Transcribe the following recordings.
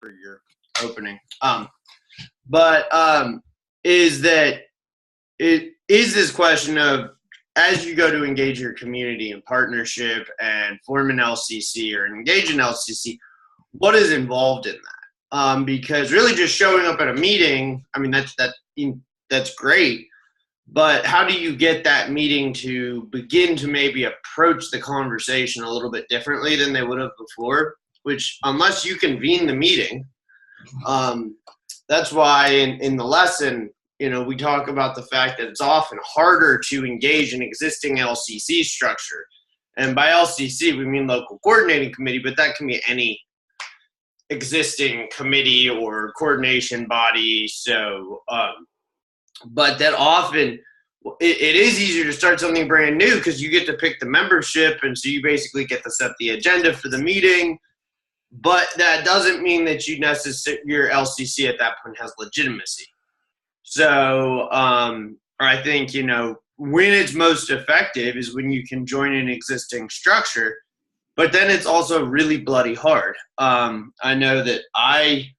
for your opening. Is that it is this question of, as you go to engage your community in partnership and form an LCC or engage an LCC, what is involved in that? Because really just showing up at a meeting, I mean, that's great, but how do you get that meeting to begin to maybe approach the conversation a little bit differently than they would have before? Which, unless you convene the meeting, that's why in the lesson, we talk about the fact that it's often harder to engage an existing LCC structure. And by LCC, we mean local coordinating committee, but that can be any existing committee or coordination body. So, but that often it is easier to start something brand new because you get to pick the membership, and so you basically get to set the agenda for the meeting. But that doesn't mean that your LCC at that point has legitimacy. So I think, when it's most effective is when you can join an existing structure, but then it's also really bloody hard. I know that I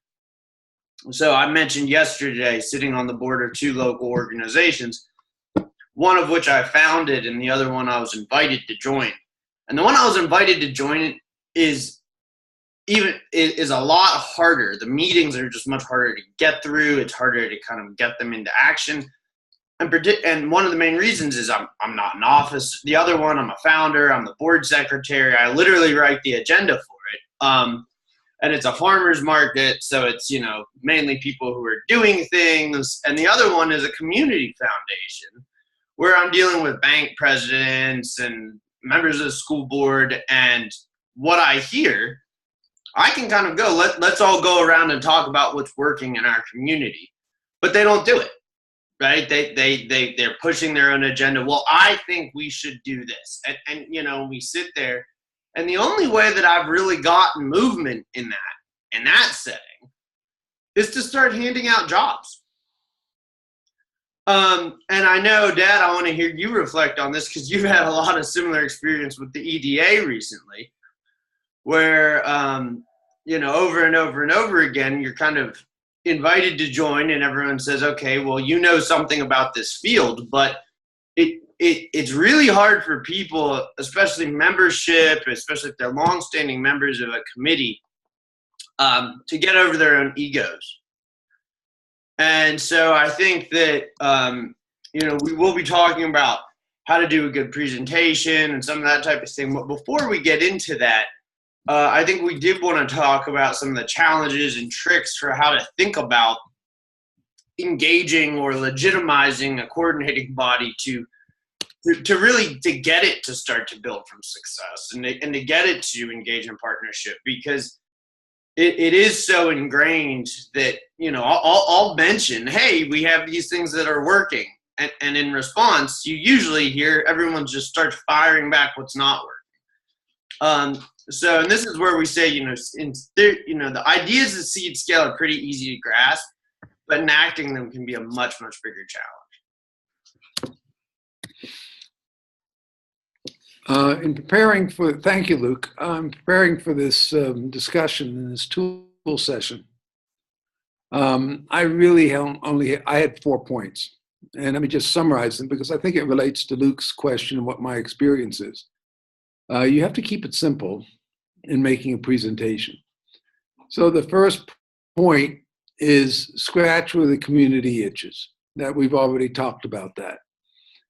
mentioned yesterday sitting on the board of 2 local organizations, one of which I founded and the other one I was invited to join. And the one I was invited to join is a lot harder. The meetings are just much harder to get through. It's harder to kind of get them into action. And one of the main reasons is I'm not in office. The other one, I'm a founder. I'm the board secretary. I literally write the agenda for it. And it's a farmer's market, so it's, mainly people who are doing things. And the other one is a community foundation where I'm dealing with bank presidents and members of the school board. And what I hear, I can kind of go, let's all go around and talk about what's working in our community, but they don't do it, right? They're pushing their own agenda. Well, I think we should do this. And we sit there, and the only way that I've really gotten movement in that setting is to start handing out jobs. And I know, Dad, I want to hear you reflect on this because you've had a lot of similar experience with the EDA recently, where, over and over and over again, you're kind of invited to join and everyone says, okay, well, something about this field, but it's really hard for people, especially membership, especially if they're longstanding members of a committee, to get over their own egos. And so I think that, we will be talking about how to do a good presentation and some of that type of thing. But before we get into that, I think we did want to talk about some of the challenges and tricks for how to think about engaging or legitimizing a coordinating body to really get it to start to build from success and to get it to engage in partnership, because it is so ingrained that, I'll mention, hey, we have these things that are working. And in response, you usually hear everyone just starts firing back what's not working. And this is where we say, the ideas at seed scale are pretty easy to grasp, but enacting them can be a much, much bigger challenge. Thank you, Luke. Preparing for this discussion in this tool session, I really I had 4 points. And let me just summarize them because I think it relates to Luke's question and what my experience is. You have to keep it simple in making a presentation. So the first point is scratch where the community itches. That we've already talked about that.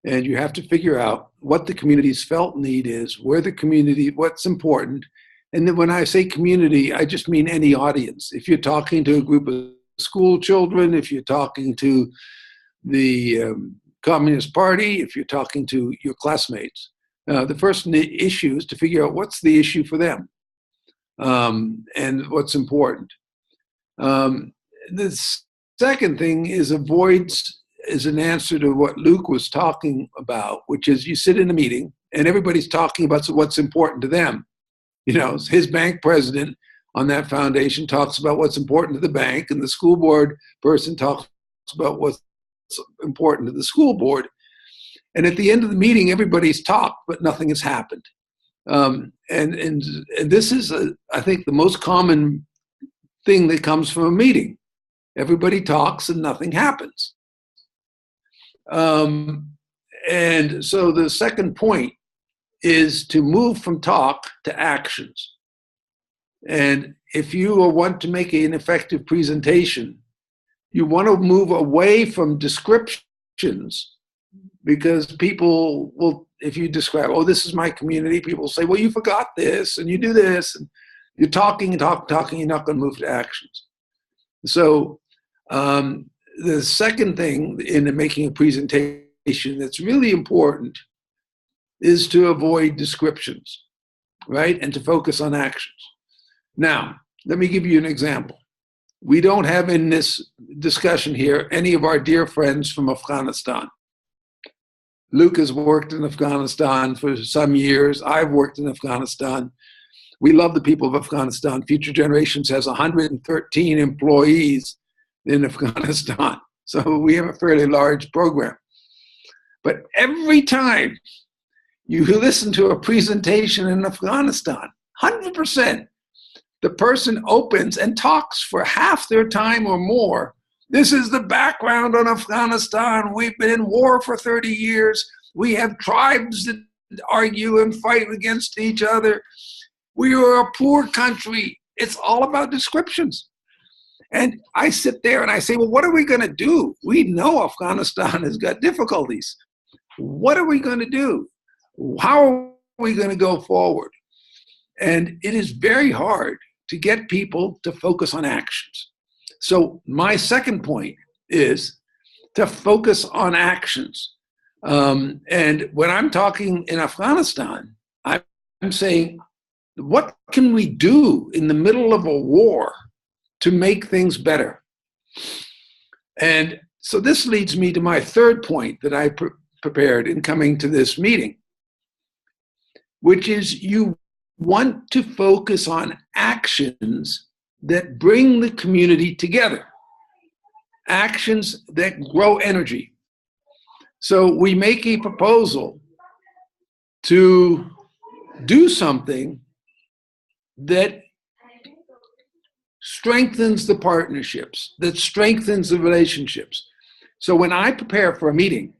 And you have to figure out what the community's felt need is, what's important. And then when I say community, I just mean any audience. If you're talking to a group of school children, if you're talking to the Communist Party, if you're talking to your classmates, the first issue is to figure out what's the issue for them and what's important. The second thing is avoids is an answer to what Luke was talking about, which is you sit in a meeting and everybody's talking about what's important to them. His bank president on that foundation talks about what's important to the bank, and the school board person talks about what's important to the school board. And at the end of the meeting, everybody's talked, but nothing has happened. And this is, I think, the most common thing that comes from a meeting. Everybody talks and nothing happens. And so the second point is to move from talk to actions. And if you want to make an effective presentation, you want to move away from descriptions, because people will, if you describe, oh, this is my community, people will say, well, you forgot this and you do this. And you're talking and talking, you're not going to move to actions. So the second thing in making a presentation that's really important is to avoid descriptions, right? And to focus on actions. Now, let me give you an example. We don't have in this discussion here any of our dear friends from Afghanistan. Luke has worked in Afghanistan for some years. I've worked in Afghanistan. We love the people of Afghanistan. Future Generations has 113 employees in Afghanistan. So we have a fairly large program. But every time you listen to a presentation in Afghanistan, 100%, the person opens and talks for half their time or more. This is the background on Afghanistan. We've been in war for 30 years. We have tribes that argue and fight against each other. We are a poor country. It's all about descriptions. And I sit there and I say, well, what are we going to do? We know Afghanistan has got difficulties. What are we going to do? How are we going to go forward? And it is very hard to get people to focus on actions. So my second point is to focus on actions. And when I'm talking in Afghanistan, I'm saying, what can we do in the middle of a war to make things better? And so this leads me to my third point that I prepared in coming to this meeting, which is you want to focus on actions that bring the community together, actions that grow energy. So we make a proposal to do something that strengthens the partnerships, that strengthens the relationships. So when I prepare for a meeting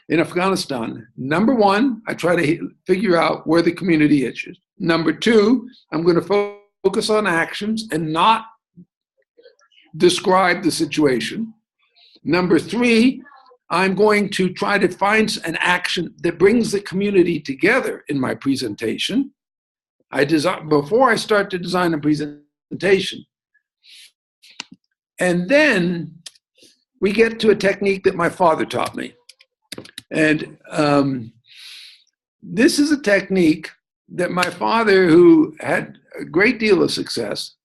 in Afghanistan, number one, I try to figure out where the community is. Number two, I'm going to focus on actions and not describe the situation. Number three, I'm going to try to find an action that brings the community together in my presentation. Before I start to design a presentation. And then we get to a technique that my father taught me. And this is a technique that my father, who had a great deal of success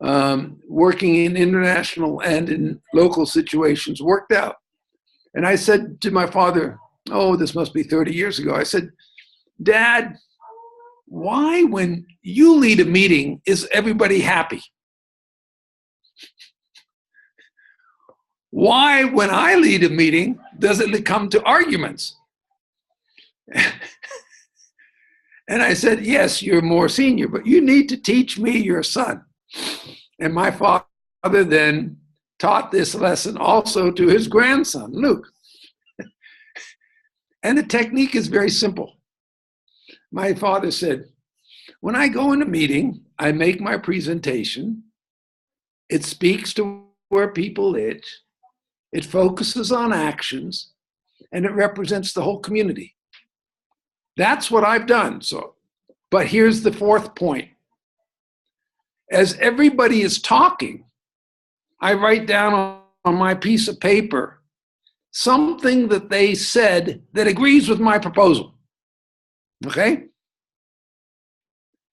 working in international and in local situations, worked out. And I said to my father, oh, this must be 30 years ago. I said, Dad, why when you lead a meeting is everybody happy? Why when I lead a meeting does it come to arguments? And I said, yes, you're more senior, but you need to teach me, your son. And my father then taught this lesson also to his grandson, Luke. And the technique is very simple. My father said, when I go in a meeting, I make my presentation. It speaks to where people is. It focuses on actions, and it represents the whole community. That's what I've done. But here's the fourth point. As everybody is talking, I write down on my piece of paper something that they said that agrees with my proposal. Okay?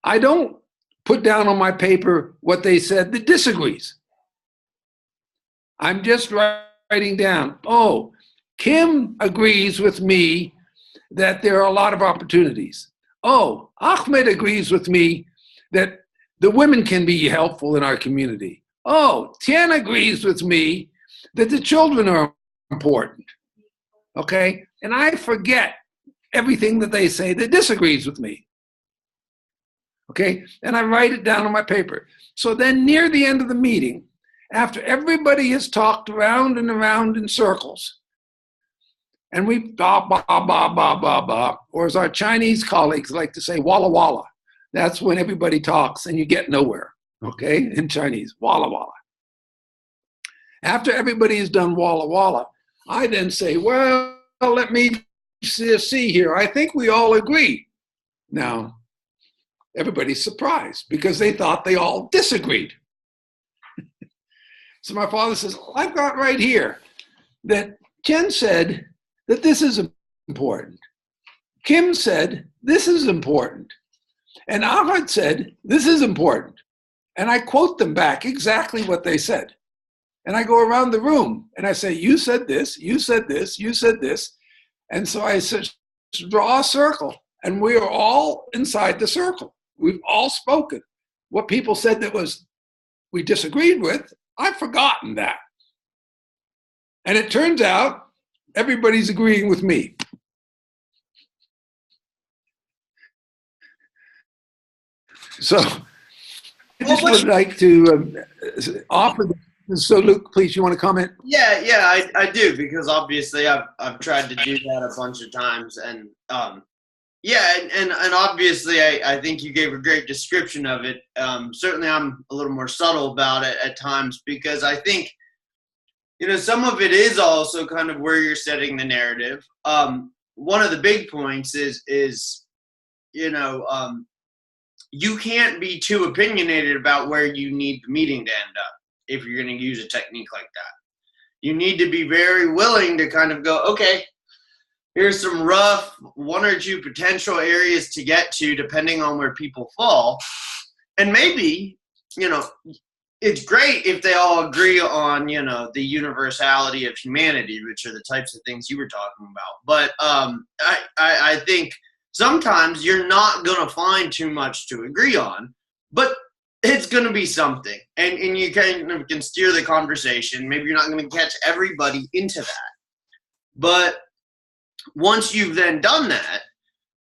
I don't put down on my paper what they said that disagrees. I'm just writing down, oh, Kim agrees with me that there are a lot of opportunities. Oh, Ahmed agrees with me that the women can be helpful in our community. Oh, Tien agrees with me that the children are important. Okay? And I forget everything that they say that disagrees with me. Okay? And I write it down on my paper. So then near the end of the meeting, after everybody has talked around and around in circles, and we ba ba ba ba ba ba, or as our Chinese colleagues like to say, walla walla. That's when everybody talks and you get nowhere, okay, in Chinese, walla walla. After everybody has done walla walla, I then say, well, let me see here. I think we all agree. Now, everybody's surprised because they thought they all disagreed. So my father says, I've got right here that Jen said that this is important. Kim said, this is important. And Ahmed said, this is important. And I quote them back exactly what they said. And I go around the room and I say, you said this, you said this, you said this. And so I said, draw a circle. And we are all inside the circle. We've all spoken. What people said that was we disagreed with, I've forgotten that. And it turns out everybody's agreeing with me. So I just would like to offer this. So Luke, please, you want to comment? Yeah, I do, because obviously I've tried to do that a bunch of times, and yeah, and obviously I think you gave a great description of it. Certainly I'm a little more subtle about it at times, because I think, you know, some of it is also kind of where you're setting the narrative. One of the big points is you know, you can't be too opinionated about where you need the meeting to end up if you're going to use a technique like that. You need to be very willing to kind of go, okay, here's some rough 1 or 2 potential areas to get to depending on where people fall. And maybe, you know, it's great if they all agree on, you know, the universality of humanity, which are the types of things you were talking about. But I think sometimes you're not going to find too much to agree on, but it's going to be something. And you kind of can steer the conversation. Maybe you're not going to catch everybody into that. But once you've then done that,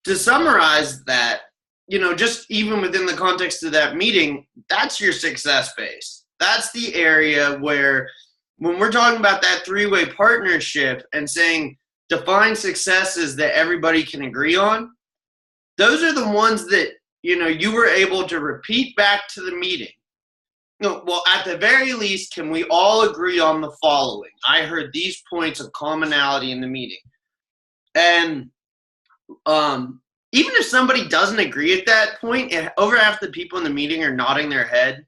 to summarize that, you know, just even within the context of that meeting, that's your success base. That's the area where, when we're talking about that 3-way partnership and saying define successes that everybody can agree on, those are the ones that, you know, you were able to repeat back to the meeting. No, well, at the very least, can we all agree on the following? I heard these points of commonality in the meeting. And even if somebody doesn't agree at that point, and over half the people in the meeting are nodding their head,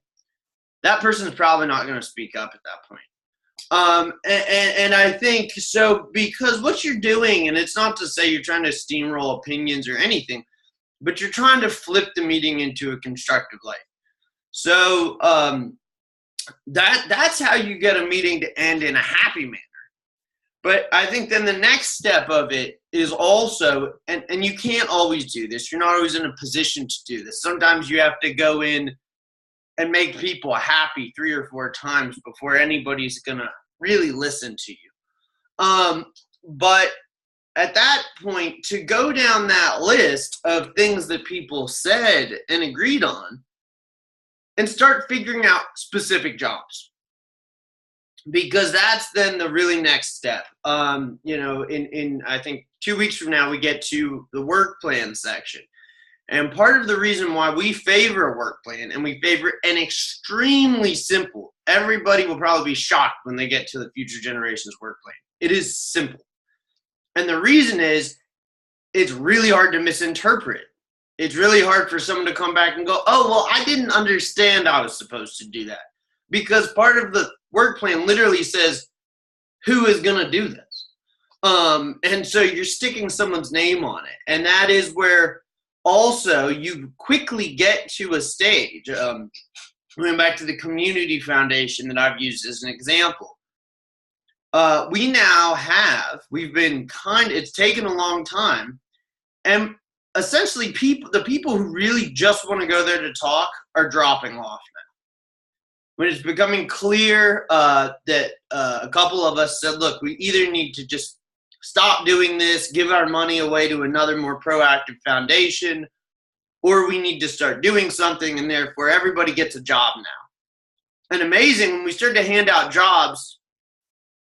that person's probably not going to speak up at that point. And I think so, because what you're doing, and it's not to say you're trying to steamroll opinions or anything, but you're trying to flip the meeting into a constructive light. So that's how you get a meeting to end in a happy manner. But I think then the next step of it is also, and you can't always do this. You're not always in a position to do this. Sometimes you have to go in and make people happy 3 or 4 times before anybody's going to really listen to you. But at that point, to go down that list of things that people said and agreed on and start figuring out specific jobs. Because that's then the really next step. You know, in I think 2 weeks from now, we get to the work plan section. And part of the reason why we favor a work plan, and we favor an extremely simple, everybody will probably be shocked when they get to the Future Generations work plan. It is simple. And the reason is, it's really hard to misinterpret. It's really hard for someone to come back and go, oh, well, I didn't understand I was supposed to do that. Because part of the work plan literally says who is going to do this. And so you're sticking someone's name on it. And that is where also you quickly get to a stage. Going back to the community foundation that I've used as an example. We now have, it's taken a long time. And essentially the people who really just want to go there to talk are dropping off now. When it's becoming clear that a couple of us said, look, we either need to just stop doing this, give our money away to another more proactive foundation, or we need to start doing something, and therefore everybody gets a job now. And amazing, when we started to hand out jobs,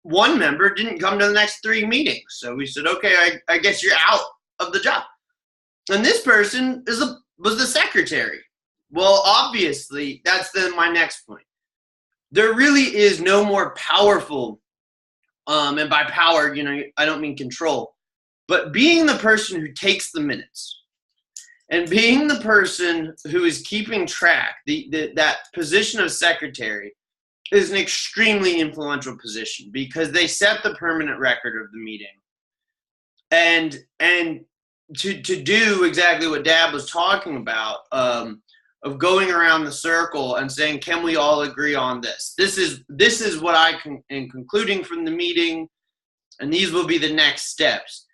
one member didn't come to the next 3 meetings. So we said, okay, I guess you're out of the job. And this person was the secretary. Well, obviously, that's then my next point. There really is no more powerful, and by power, I don't mean control, but being the person who takes the minutes and being the person who is keeping track, that position of secretary is an extremely influential position because they set the permanent record of the meeting. And to do exactly what Dad was talking about, of going around the circle and saying, can we all agree on this? This is what I am concluding from the meeting, and these will be the next steps.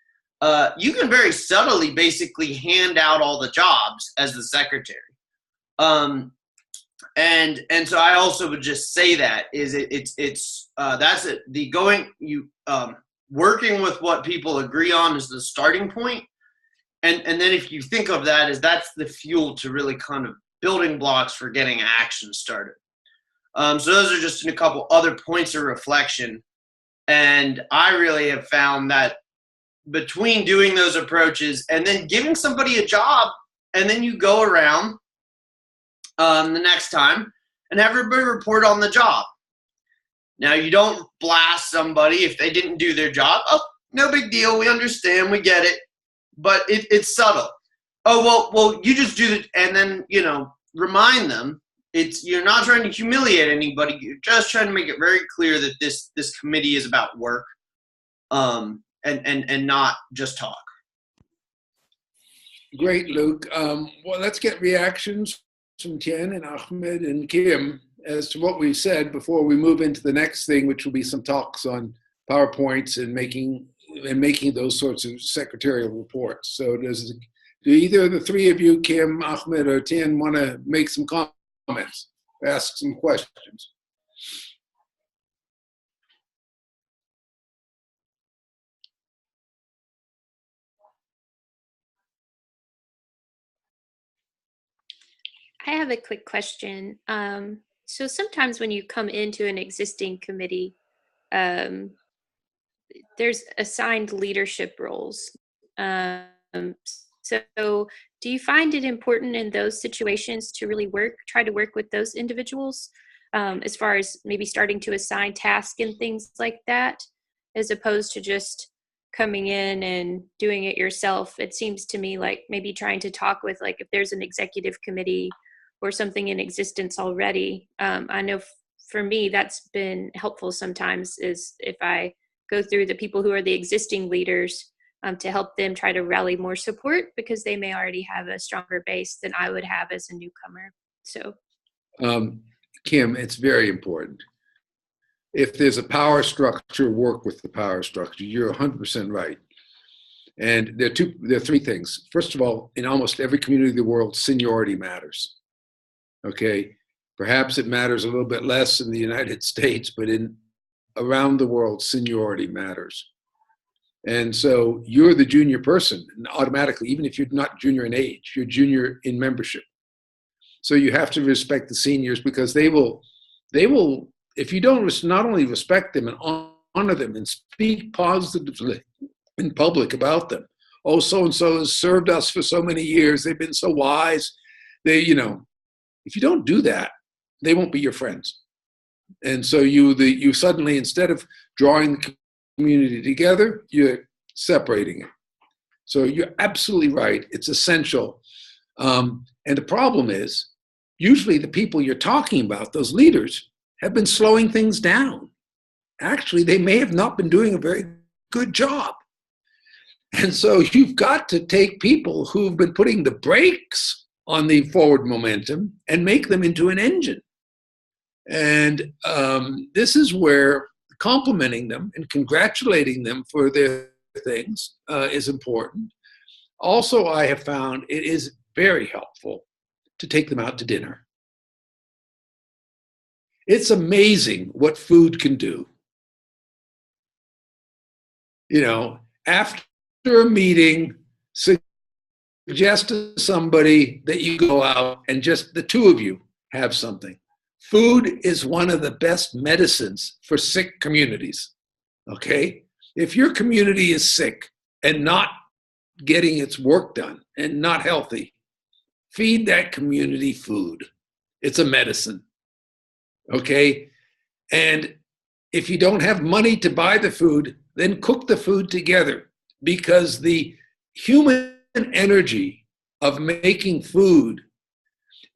You can very subtly basically hand out all the jobs as the secretary. And so I also would just say that that's it. Working with what people agree on is the starting point. And then if you think of that as that's the fuel to really kind of building blocks for getting action started. So those are just a couple other points of reflection. And I really have found that between doing those approaches and then giving somebody a job, and then you go around the next time and have everybody report on the job. Now, you don't blast somebody if they didn't do their job. Oh, no big deal. We understand. We get it. But it's subtle. Oh, well, you just do it, and then, remind them. You're not trying to humiliate anybody. You're just trying to make it very clear that this committee is about work, and not just talk. Great, Luke. Well, let's get reactions from Tien and Ahmed and Kim as to what we've said before we move into the next thing, which will be some talks on PowerPoints and making those sorts of secretarial reports. So do either of the three of you, Kim, Ahmed, or Tien, want to make some comments, ask some questions? I have a quick question. So sometimes when you come into an existing committee, there's assigned leadership roles. So do you find it important in those situations to really try to work with those individuals, as far as maybe starting to assign tasks and things like that, as opposed to just coming in and doing it yourself? It seems to me like maybe trying to talk with, like, if there's an executive committee or something in existence already. I know for me, that's been helpful sometimes, is if I go through the people who are the existing leaders, to help them try to rally more support, because they may already have a stronger base than I would have as a newcomer. So, Kim, it's very important. If there's a power structure, work with the power structure. You're 100% right. And there are three things. First of all, in almost every community of the world, seniority matters. Okay, perhaps it matters a little bit less in the United States, but around the world, seniority matters. And so you're the junior person, and automatically, even if you're not junior in age, you're junior in membership. So you have to respect the seniors, because they will, if you don't not only respect them and honor them and speak positively in public about them. Oh, so-and-so has served us for so many years. They've been so wise. If you don't do that, they won't be your friends. And so you suddenly, instead of drawing the community together, you're separating it. So you're absolutely right. It's essential. And the problem is, usually the people you're talking about, those leaders, have been slowing things down. Actually, they may have not been doing a very good job. And so you've got to take people who've been putting the brakes on the forward momentum and make them into an engine. And this is where complimenting them and congratulating them for their things is important. Also, I have found it is very helpful to take them out to dinner. It's amazing what food can do. After a meeting, suggest to somebody that you go out and just the two of you have something. Food is one of the best medicines for sick communities, okay? If your community is sick and not getting its work done and not healthy, feed that community food. It's a medicine, okay? And if you don't have money to buy the food, then cook the food together, because the human energy of making food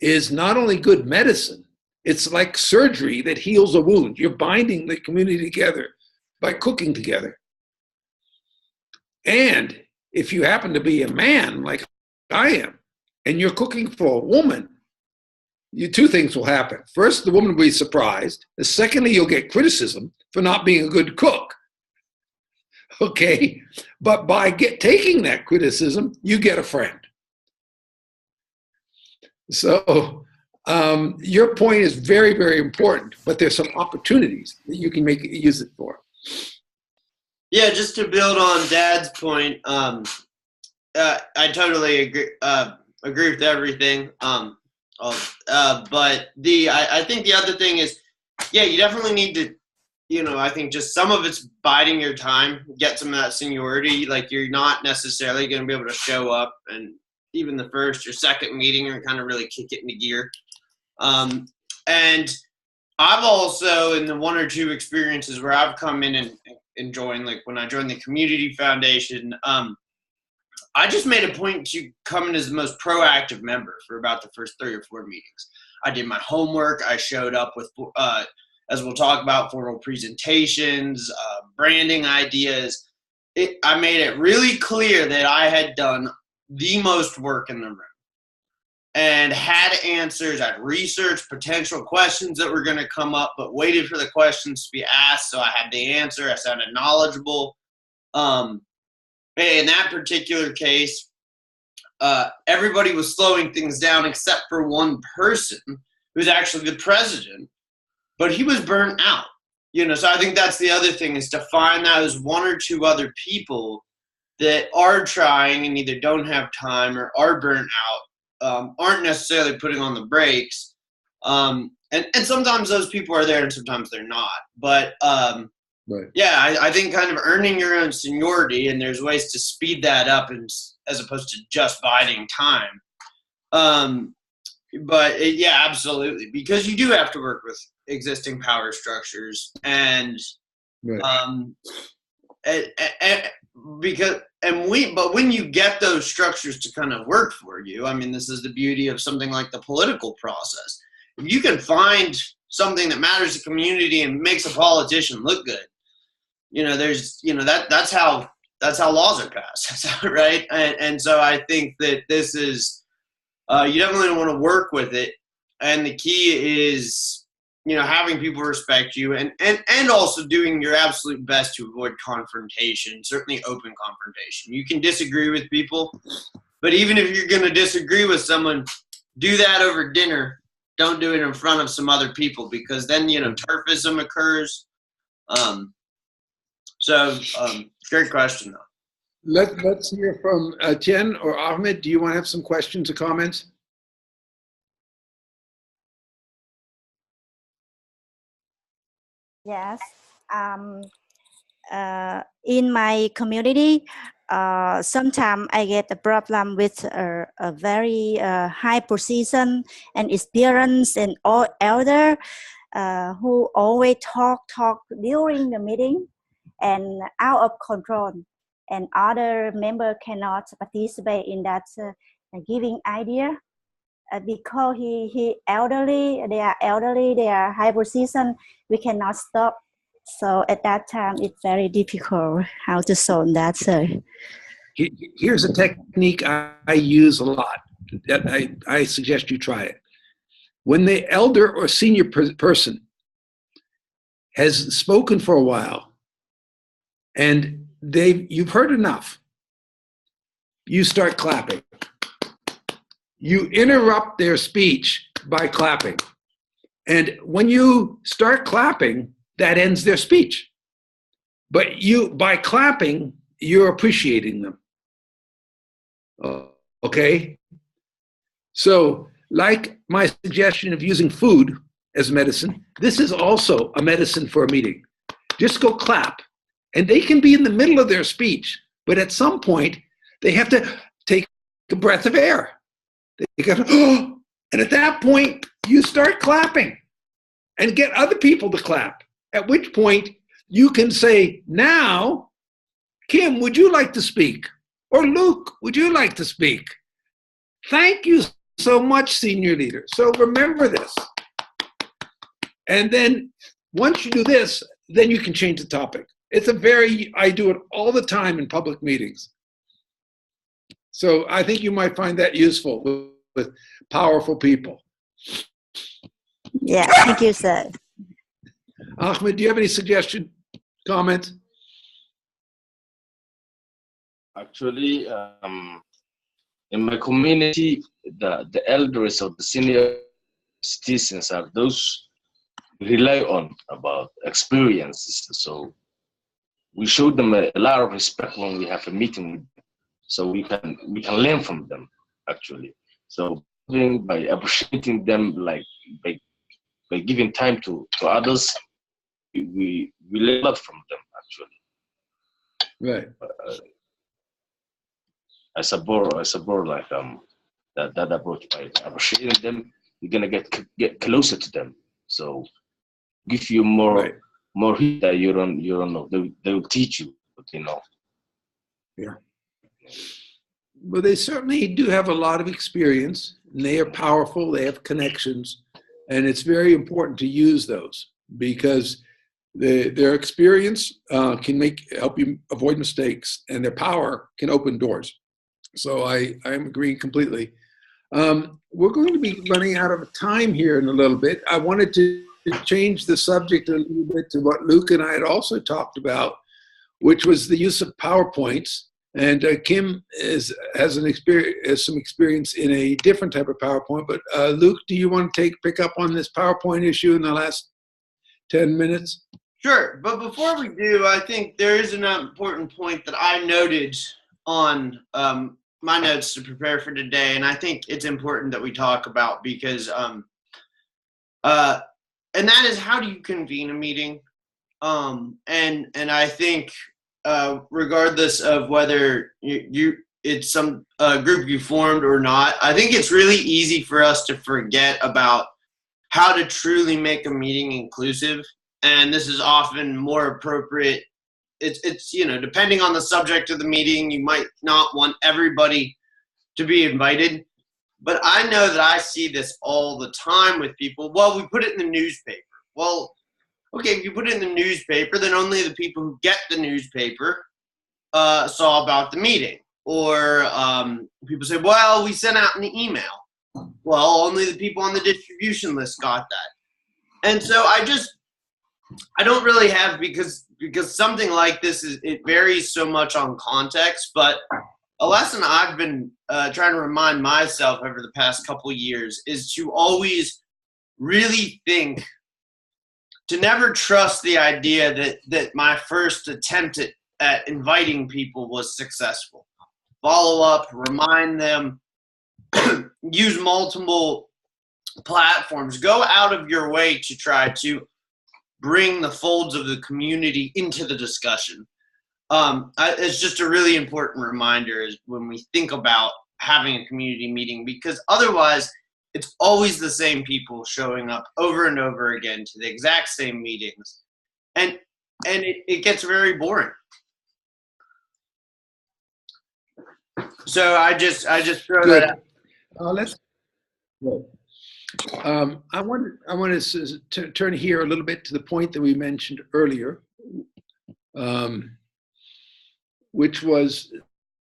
is not only good medicine, it's like surgery that heals a wound. You're binding the community together by cooking together. And if you happen to be a man like I am, and you're cooking for a woman, two things will happen. First, the woman will be surprised. Secondly, you'll get criticism for not being a good cook. Okay? But by taking that criticism, you get a friend. So your point is very, very important, but there's some opportunities that you can use it for. Yeah, just to build on Dad's point, I totally agree with everything. But I think the other thing is, yeah, you definitely need to, I think just some of it's biding your time, get some of that seniority. Like, you're not necessarily going to be able to show up and even the first or second meeting or kind of really kick it into gear. And I've also, in the one or two experiences where I've come in and joined, like when I joined the community foundation, I just made a point to come in as the most proactive member for about the first 3 or 4 meetings. I did my homework. I showed up with, as we'll talk about, formal presentations, branding ideas. I made it really clear that I had done the most work in the room and had answers. I'd researched potential questions that were going to come up, but waited for the questions to be asked, so I had the answer. I sounded knowledgeable. In that particular case, everybody was slowing things down except for one person who's actually the president, but he was burnt out. So I think that's the other thing, is to find those one or two other people that are trying and either don't have time or are burnt out, aren't necessarily putting on the brakes. And sometimes those people are there and sometimes they're not. But right. Yeah, I think kind of earning your own seniority, and there's ways to speed that up as opposed to just biding time. Yeah, absolutely, because you do have to work with existing power structures, and right. But when you get those structures to kind of work for you, I mean, this is the beauty of something like the political process. If you can find something that matters to the community and makes a politician look good, that's how laws are passed, right? And so I think that this is, you definitely want to work with it, and the key is, having people respect you, and also doing your absolute best to avoid confrontation, certainly open confrontation. You can disagree with people, but even if you're going to disagree with someone, do that over dinner. Don't do it in front of some other people, because then, turfism occurs. Great question, though. Let's hear from Jen or Ahmed. Do you want to have some questions or comments? Yes. In my community, sometimes I get a problem with a very high position and experience and all elder who always talk during the meeting and out of control, and other member cannot participate in that giving idea because he elderly, they are high position, we cannot stop. So at that time, it's very difficult how to solve that, sir. Here's a technique I use a lot. I suggest you try it. When the elder or senior person has spoken for a while and you've heard enough, you start clapping. You interrupt their speech by clapping. And when you start clapping, that ends their speech. But by clapping, you're appreciating them. Okay? So, like my suggestion of using food as medicine, this is also a medicine for a meeting. Just go clap. And they can be in the middle of their speech, but at some point, they have to take a breath of air. They go, oh, and at that point, you start clapping and get other people to clap. At which point, you can say, now, Kim, would you like to speak? Or Luke, would you like to speak? Thank you so much, senior leader. So remember this. And then once you do this, then you can change the topic. I do it all the time in public meetings. So I think you might find that useful with powerful people. Yeah, thank you, sir. Ahmed, do you have any suggestion, comment? Actually, in my community, the elders or the senior citizens are those we rely on about experiences. So we show them a lot of respect when we have a meeting with them. So we can learn from them actually. So by appreciating them, like by giving time to others, we learn a lot from them actually. Right. I support like that approach. By appreciating them, you're gonna get closer to them. So give you more hit that you don't know. They will teach you what they know. Yeah. Well, they certainly do have a lot of experience, and they are powerful. They have connections, and it's very important to use those because their experience can help you avoid mistakes, and their power can open doors. So I'm agreeing completely. We're going to be running out of time here in a little bit. I wanted to change the subject a little bit to what Luke and I had also talked about, which was the use of PowerPoints. And Kim has some experience in a different type of PowerPoint. But Luke, do you want to pick up on this PowerPoint issue in the last 10 minutes? Sure, but before we do, I think there is an important point that I noted on my notes to prepare for today, and I think it's important that we talk about because, and that is, how do you convene a meeting? And I think regardless of whether it's some group you formed or not, I think it's really easy for us to forget about how to truly make a meeting inclusive. And this is often more appropriate. It's depending on the subject of the meeting, you might not want everybody to be invited. But I know that I see this all the time with people. Well, we put it in the newspaper. Well, okay, if you put it in the newspaper, then only the people who get the newspaper saw about the meeting. Or people say, well, we sent out an email. Well, only the people on the distribution list got that. And so I don't really have, because something like this it varies so much on context, but a lesson I've been trying to remind myself over the past couple of years is to always really think, to never trust the idea that my first attempt at inviting people was successful. Follow up, remind them, use multiple platforms, go out of your way to try to bring the folds of the community into the discussion. It's just a really important reminder when we think about having a community meeting, because otherwise it's always the same people showing up over and over again to the exact same meetings, and it gets very boring. So I just throw Good. that out. I want to turn here a little bit to the point that we mentioned earlier, which was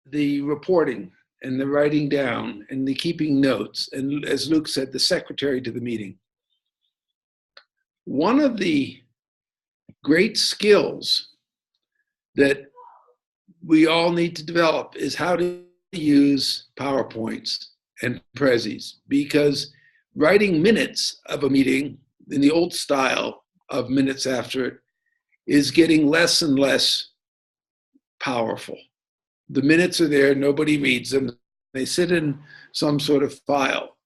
the reporting and the writing down and the keeping notes, and as Luke said, the secretary to the meeting. One of the great skills that we all need to develop is how to use PowerPoints and Prezis, because writing minutes of a meeting in the old style of minutes after it is getting less and less powerful. The minutes are there, nobody reads them, they sit in some sort of file.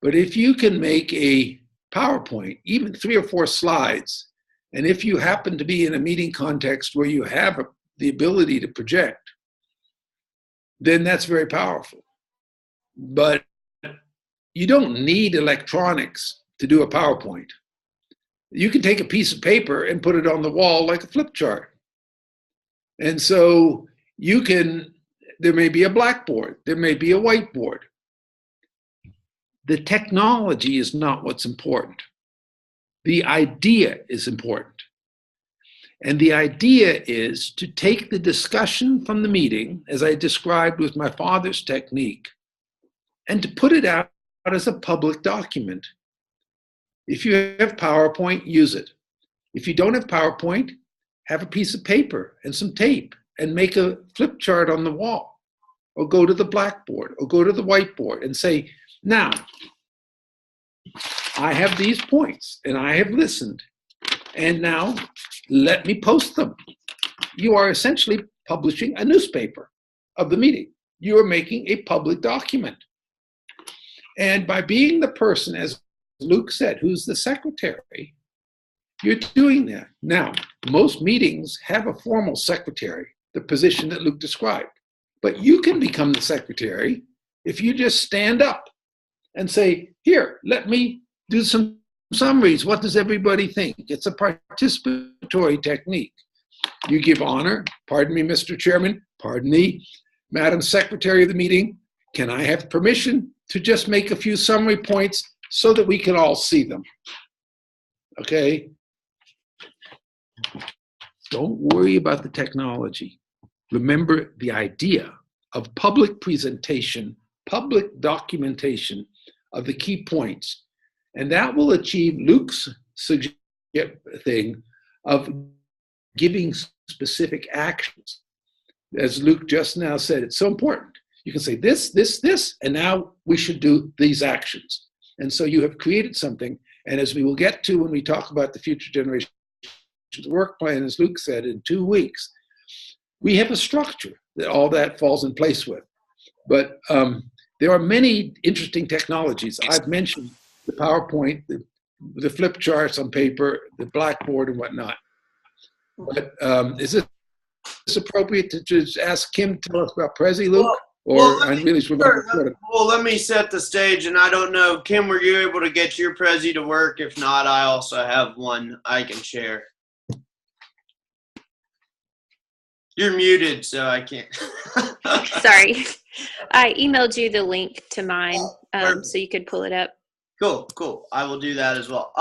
But if you can make a PowerPoint, even 3 or 4 slides, and if you happen to be in a meeting context where you have the ability to project, then that's very powerful. But you don't need electronics to do a PowerPoint. You can take a piece of paper and put it on the wall like a flip chart. And so there may be a blackboard, there may be a whiteboard. The technology is not what's important. The idea is important. And the idea is to take the discussion from the meeting, as I described with my father's technique, and to put it out as a public document. If you have PowerPoint, use it. If you don't have PowerPoint, have a piece of paper and some tape and make a flip chart on the wall, or go to the blackboard or go to the whiteboard and say, now, I have these points and I have listened, and now let me post them. You are essentially publishing a newspaper of the meeting. You are making a public document. And by being the person, as Luke said, who's the secretary, you're doing that. Now, most meetings have a formal secretary, the position that Luke described. But you can become the secretary if you just stand up and say, here, let me do some summaries. What does everybody think? It's a participatory technique. You give honor, pardon me, Mr. Chairman, pardon me, Madam Secretary of the meeting, can I have permission to just make a few summary points so that we can all see them? Okay? Don't worry about the technology. Remember the idea of public presentation, public documentation of the key points. And that will achieve Luke's thing of giving specific actions. As Luke just now said, it's so important. You can say this, this, this, and now we should do these actions. And so you have created something. And as we will get to when we talk about the future generation's work plan, as Luke said, in 2 weeks, we have a structure that all that falls in place with. But there are many interesting technologies. I've mentioned the PowerPoint, the flip charts on paper, the blackboard and whatnot. But is this appropriate to just ask Kim to tell us about Prezi, Luke? Let me set the stage, and I don't know, Kim, were you able to get your Prezi to work? If not, I also have one I can share. You're muted, so I can't. Sorry. I emailed you the link to mine, so you could pull it up. Cool. I will do that as well.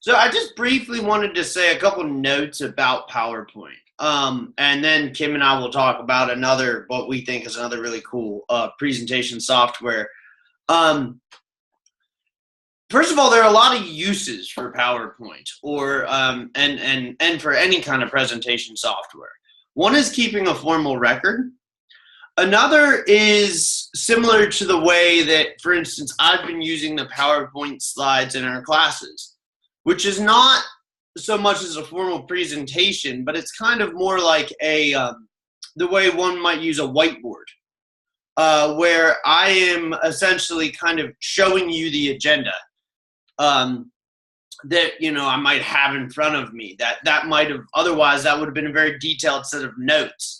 So I just briefly wanted to say a couple notes about PowerPoint. And then Kim and I will talk about what we think is another really cool presentation software. First of all, there are a lot of uses for PowerPoint or and for any kind of presentation software. One is keeping a formal record. Another is similar to the way that, for instance, I've been using the PowerPoint slides in our classes, which is not so much as a formal presentation, but it's kind of more like the way one might use a whiteboard, where I am essentially kind of showing you the agenda that, I might have in front of me. That might have, otherwise that would have been a very detailed set of notes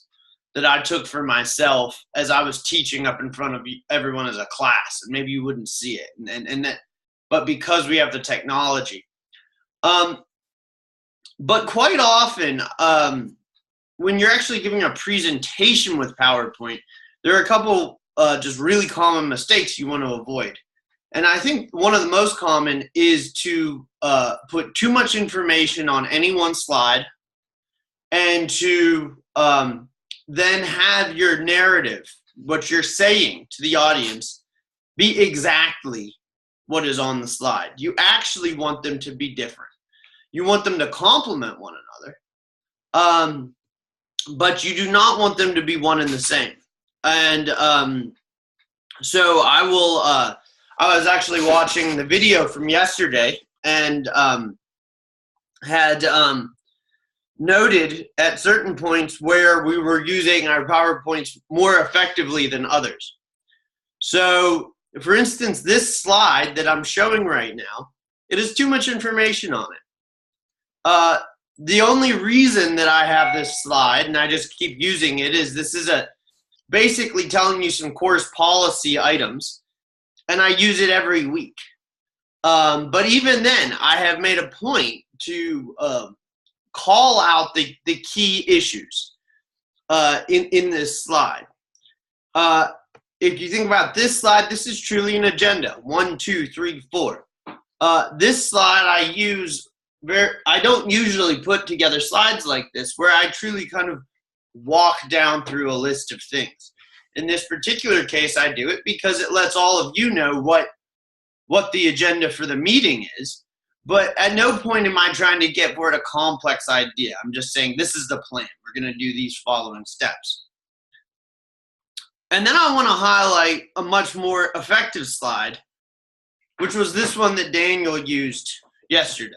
that I took for myself as I was teaching up in front of everyone as a class, and maybe you wouldn't see it. But because we have the technology. But quite often, when you're actually giving a presentation with PowerPoint, there are a couple just really common mistakes you want to avoid. And I think one of the most common is to put too much information on any one slide, and to then have your narrative, what you're saying to the audience, be exactly what is on the slide. You actually want them to be different. You want them to complement one another, but you do not want them to be one and the same. And so I was actually watching the video from yesterday, and had noted at certain points where we were using our PowerPoints more effectively than others. So, for instance, this slide that I'm showing right now, it has too much information on it. The only reason that I have this slide, and I just keep using it, is this is basically telling you some course policy items, and I use it every week. But even then, I have made a point to call out the key issues in this slide. If you think about this slide, this is truly an agenda. 1, 2, 3, 4. This slide I use I don't usually put together slides like this where I truly kind of walk down through a list of things. In this particular case, I do it because it lets all of you know what the agenda for the meeting is. But at no point am I trying to get forward a complex idea. I'm just saying this is the plan. We're going to do these following steps. And then I want to highlight a much more effective slide, which was this one that Daniel used yesterday,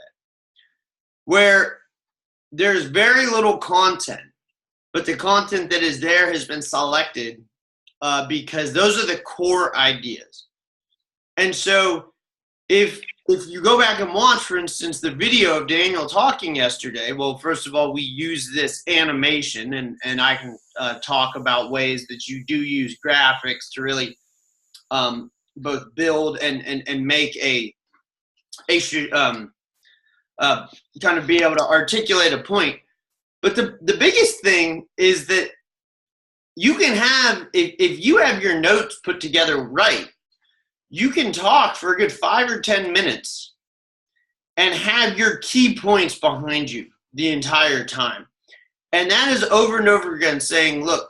where there's very little content, but the content that is there has been selected because those are the core ideas. And so if you go back and watch, for instance, the video of Daniel talking yesterday, well, first of all, we use this animation, and I can talk about ways that you do use graphics to really both build and make a kind of be able to articulate a point. But the biggest thing is that you can have, if you have your notes put together right, you can talk for a good 5 or 10 minutes and have your key points behind you the entire time. And that is over and over again saying, look,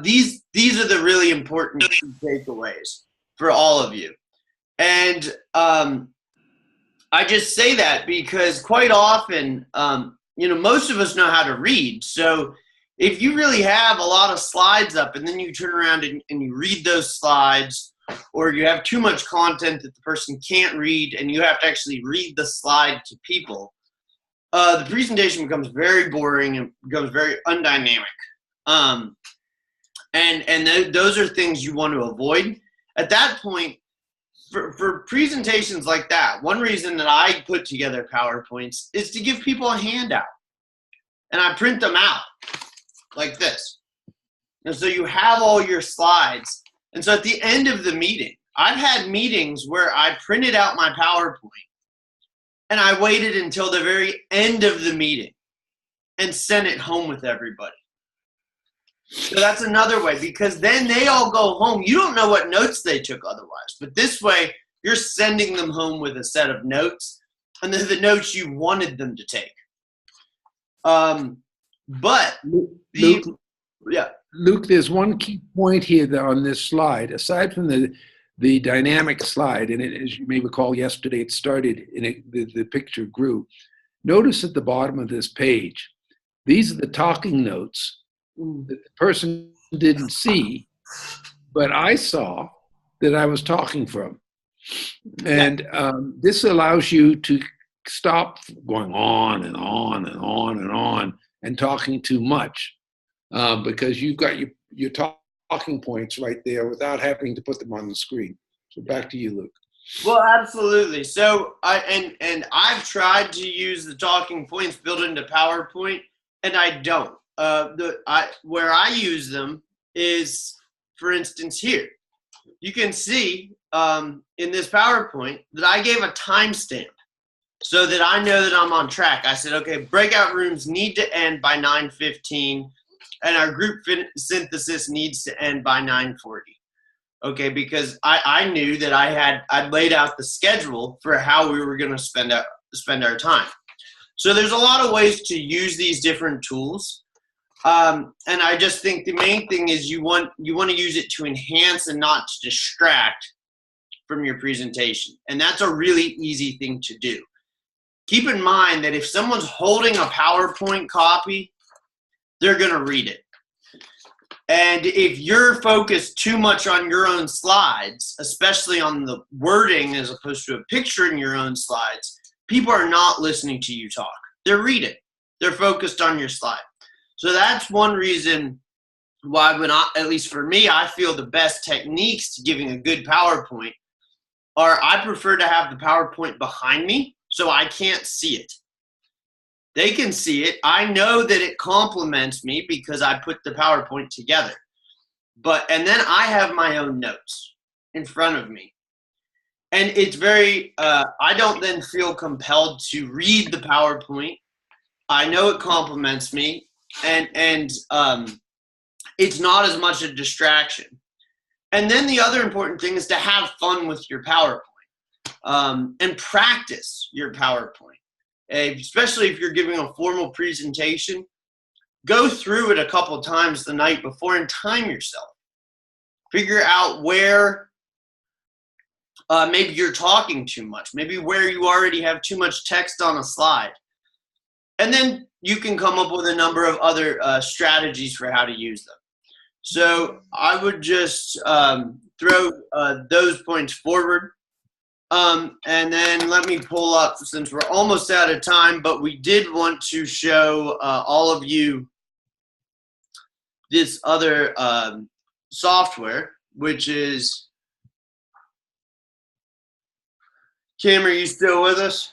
these are the really important key takeaways for all of you. And I just say that because quite often, most of us know how to read. So if you really have a lot of slides up and then you turn around and you read those slides, or you have too much content that the person can't read and you have to actually read the slide to people, the presentation becomes very boring and becomes very undynamic. And those are things you want to avoid. At that point, for presentations like that, one reason that I put together PowerPoints is to give people a handout. And I print them out like this. And so you have all your slides. And so at the end of the meeting, I've had meetings where I printed out my PowerPoint and I waited until the very end of the meeting and sent it home with everybody. So that's another way, because then they all go home. You don't know what notes they took otherwise, but this way you're sending them home with a set of notes, and they're the notes you wanted them to take. Luke, there's one key point here on this slide. Aside from the dynamic slide, and as you may recall yesterday, it started and the picture grew. Notice at the bottom of this page, these are the talking notes that the person didn't see, but I saw that I was talking from. And this allows you to stop going on and on and on and on and talking too much. Because you've got your talking points right there without having to put them on the screen. So back to you, Luke. Well, absolutely. So I've tried to use the talking points built into PowerPoint, and I don't. Where I use them is, for instance, here. You can see in this PowerPoint that I gave a timestamp so that I know that I'm on track. I said, okay, breakout rooms need to end by 9:15. And our group synthesis needs to end by 9:40. Okay, because I knew that I'd laid out the schedule for how we were going to spend our time. So there's a lot of ways to use these different tools. And I just think the main thing is you want to use it to enhance and not to distract from your presentation. And that's a really easy thing to do. Keep in mind that if someone's holding a PowerPoint copy, they're going to read it. And if you're focused too much on your own slides, especially on the wording as opposed to a picture in your own slides, people are not listening to you talk. They're reading. They're focused on your slide. So that's one reason why when at least for me, I feel the best techniques to giving a good PowerPoint are I prefer to have the PowerPoint behind me so I can't see it. They can see it. I know that it complements me because I put the PowerPoint together. And then I have my own notes in front of me. And it's very, I don't then feel compelled to read the PowerPoint. I know it complements me, and it's not as much a distraction. And then the other important thing is to have fun with your PowerPoint and practice your PowerPoint. Especially if you're giving a formal presentation, go through it a couple times the night before and time yourself. Figure out where maybe you're talking too much, maybe where you already have too much text on a slide. And then you can come up with a number of other strategies for how to use them. So I would just throw those points forward. And then let me pull up, since we're almost out of time, but we did want to show all of you this other software, which is, Kim, are you still with us?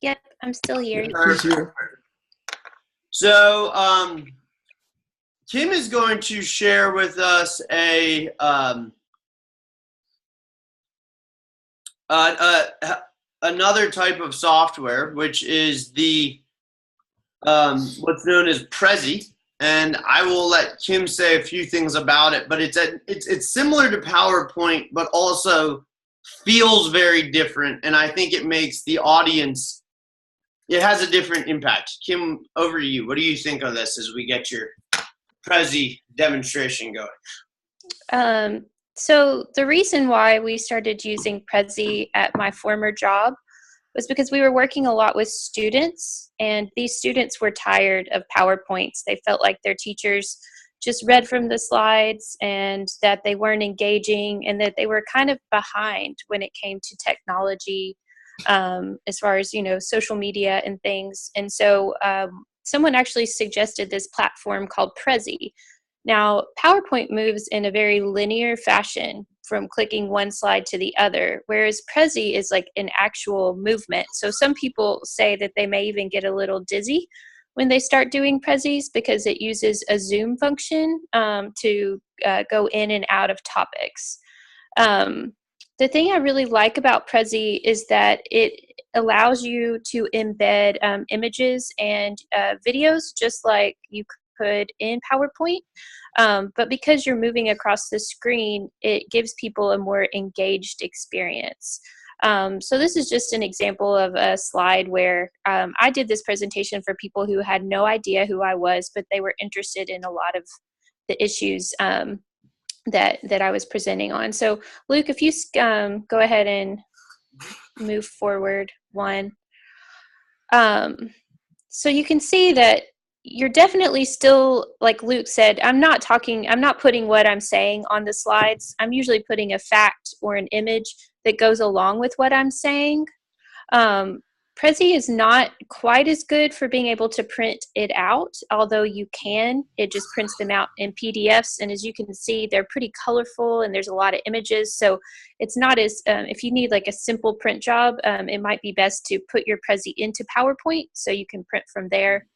Yep, I'm still here. So Kim is going to share with us another type of software, which is the what's known as Prezi, and I will let Kim say a few things about it. But it's similar to PowerPoint, but also feels very different, and I think it makes the audience. It has a different impact. Kim, over to you. What do you think of this as we get your Prezi demonstration going? So the reason why we started using Prezi at my former job was because we were working a lot with students, and these students were tired of PowerPoints. They felt like their teachers just read from the slides and that they weren't engaging, and that they were kind of behind when it came to technology, as far as, social media and things. And so someone actually suggested this platform called Prezi. Now, PowerPoint moves in a very linear fashion from clicking one slide to the other, whereas Prezi is like an actual movement. So some people say that they may even get a little dizzy when they start doing Prezis because it uses a zoom function to go in and out of topics. The thing I really like about Prezi is that it allows you to embed images and videos just like you could in PowerPoint. But because you're moving across the screen, it gives people a more engaged experience. So this is just an example of a slide where I did this presentation for people who had no idea who I was, but they were interested in a lot of the issues that I was presenting on. So Luke, if you go ahead and move forward one. So you can see that you're definitely still, like Luke said, I'm not putting what I'm saying on the slides. I'm usually putting a fact or an image that goes along with what I'm saying. Prezi is not quite as good for being able to print it out, although you can. It just prints them out in PDFs, and as you can see, they're pretty colorful and there's a lot of images, so it's not as, if you need like a simple print job, it might be best to put your Prezi into PowerPoint so you can print from there.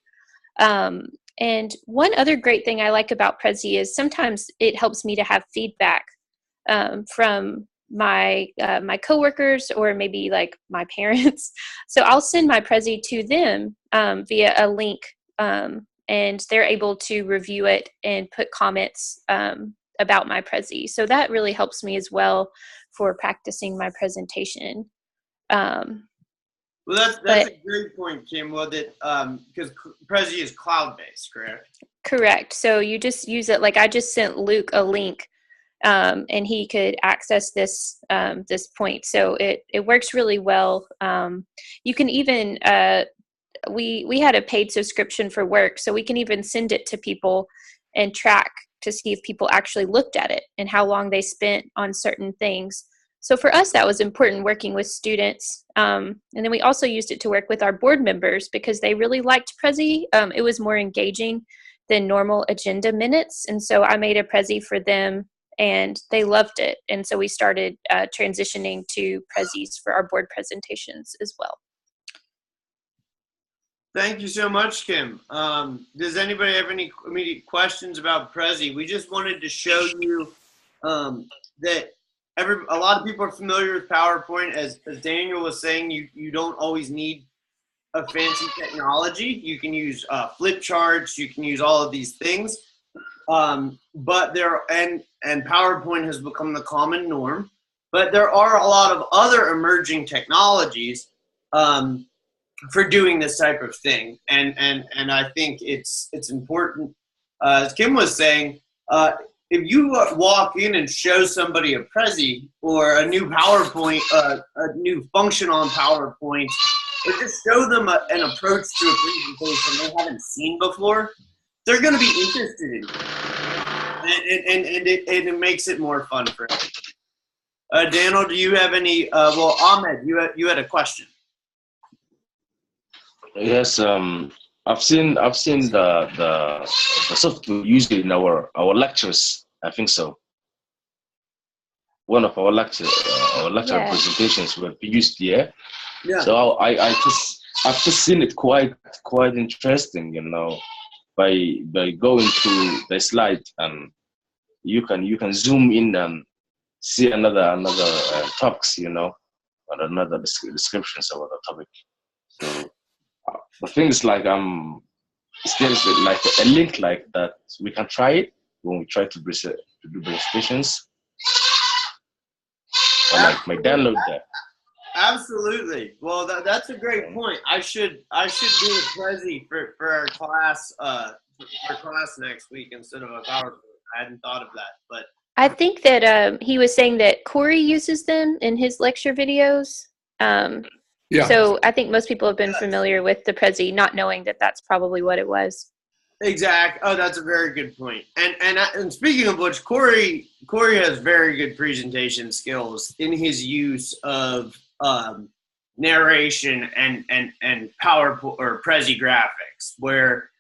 And one other great thing I like about Prezi is sometimes it helps me to have feedback from my coworkers or maybe like my parents. So I'll send my Prezi to them via a link, and they're able to review it and put comments about my Prezi. So that really helps me as well for practicing my presentation. Well, that's a great point, Kim. Well, that because Prezi is cloud-based, correct? Correct. So you just use it. Like I just sent Luke a link, and he could access this this point. So it works really well. You can even we had a paid subscription for work, so we can even send it to people and track to see if people actually looked at it and how long they spent on certain things. So for us, that was important working with students. And then we also used it to work with our board members because they really liked Prezi. It was more engaging than normal agenda minutes. And so I made a Prezi for them and they loved it. And so we started transitioning to Prezis for our board presentations as well. Thank you so much, Kim. Does anybody have any immediate questions about Prezi? We just wanted to show you that a lot of people are familiar with PowerPoint. As Daniel was saying, you don't always need a fancy technology. You can use flip charts. You can use all of these things. But and PowerPoint has become the common norm. But there are a lot of other emerging technologies for doing this type of thing, and I think it's important. As Kim was saying, if you walk in and show somebody a Prezi or a new PowerPoint, a new function on PowerPoint, or just show them an approach to a presentation they haven't seen before, they're going to be interested in it, and it makes it more fun for everyone. Daniel, do you have any? Well, Ahmed, you had a question. Yes, I've seen the software used in our lectures. I think so. One of our lecture presentations were used here. Yeah. So I've just seen it quite interesting, you know, by going to the slide, and you can zoom in and see another talks, you know, or another descriptions about the topic. So the thing is, like, there's like a link like that. We can try it when we try to do presentations. Or like my download that. Absolutely. Well, that's a great point. I should do a Prezi for our class next week instead of a PowerPoint. I hadn't thought of that, but I think that he was saying that Corey uses them in his lecture videos. Yeah. So I think most people have been familiar with the Prezi, not knowing that that's probably what it was. Exactly. Oh, that's a very good point. And speaking of which, Corey has very good presentation skills in his use of narration and PowerPoint or Prezi graphics, where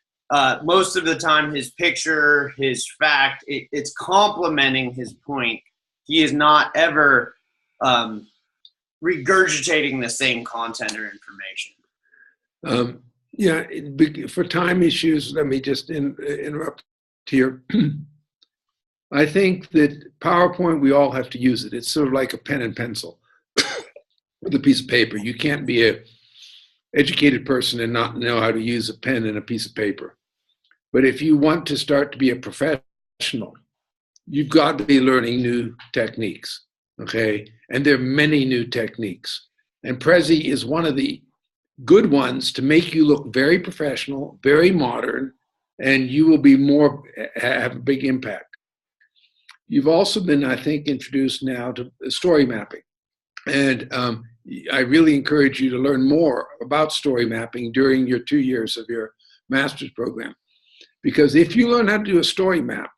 most of the time his picture, his fact, it's complementing his point. He is not ever regurgitating the same content or information. Yeah, for time issues, let me just interrupt here. I think that PowerPoint, we all have to use it. It's sort of like a pen and pencil with a piece of paper. You can't be an educated person and not know how to use a pen and a piece of paper. But if you want to start to be a professional, you've got to be learning new techniques, okay? And there are many new techniques. And Prezi is one of the good ones to make you look very professional, very modern, and you will be have a big impact. You've also been, I think, introduced now to story mapping. And I really encourage you to learn more about story mapping during your 2 years of your master's program. Because if you learn how to do a story map,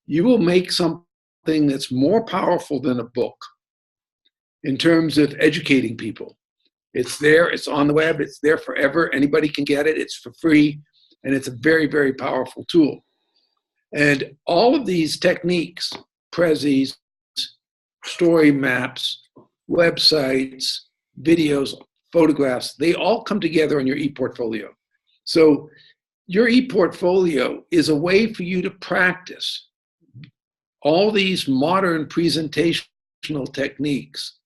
you will make something that's more powerful than a book in terms of educating people. It's there, it's on the web, it's there forever. Anybody can get it, it's for free, and it's a very, very powerful tool. And all of these techniques, Prezis, story maps, websites, videos, photographs, they all come together in your ePortfolio. So your ePortfolio is a way for you to practice all these modern presentational techniques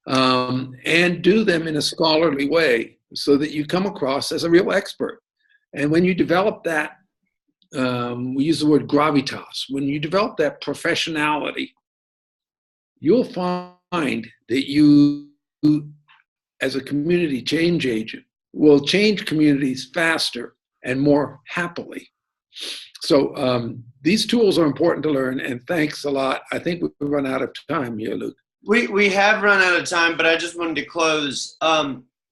and do them in a scholarly way so that you come across as a real expert. And when you develop that, we use the word gravitas, when you develop that professionality, you'll find that you, as a community change agent, will change communities faster and more happily. So these tools are important to learn, and thanks a lot. I think we've run out of time here, Luke. We have run out of time, but I just wanted to close.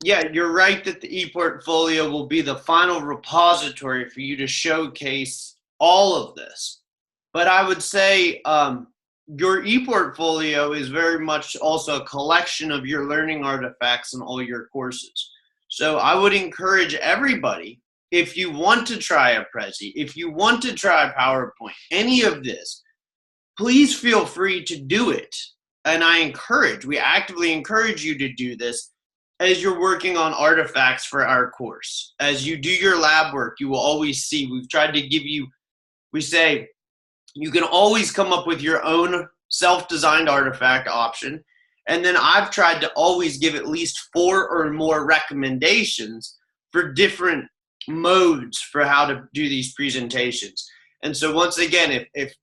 Yeah, you're right that the ePortfolio will be the final repository for you to showcase all of this. But I would say your ePortfolio is very much also a collection of your learning artifacts in all your courses. So I would encourage everybody, if you want to try a Prezi, if you want to try PowerPoint, any of this, please feel free to do it. And we actively encourage you to do this as you're working on artifacts for our course. As you do your lab work, you will always see, we've tried to give you, we say, you can always come up with your own self-designed artifact option. And then I've tried to always give at least 4 or more recommendations for different modes for how to do these presentations. And so once again, if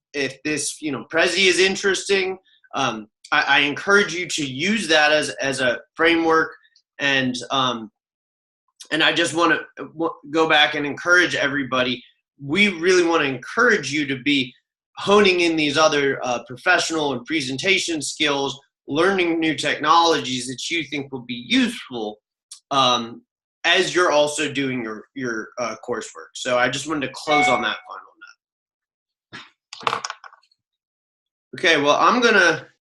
this, Prezi is interesting, I encourage you to use that as a framework. And I just want to go back and encourage everybody. We really want to encourage you to be honing in these other professional and presentation skills, learning new technologies that you think will be useful as you're also doing your coursework. So I just wanted to close on that final note. Okay, well, I'm going to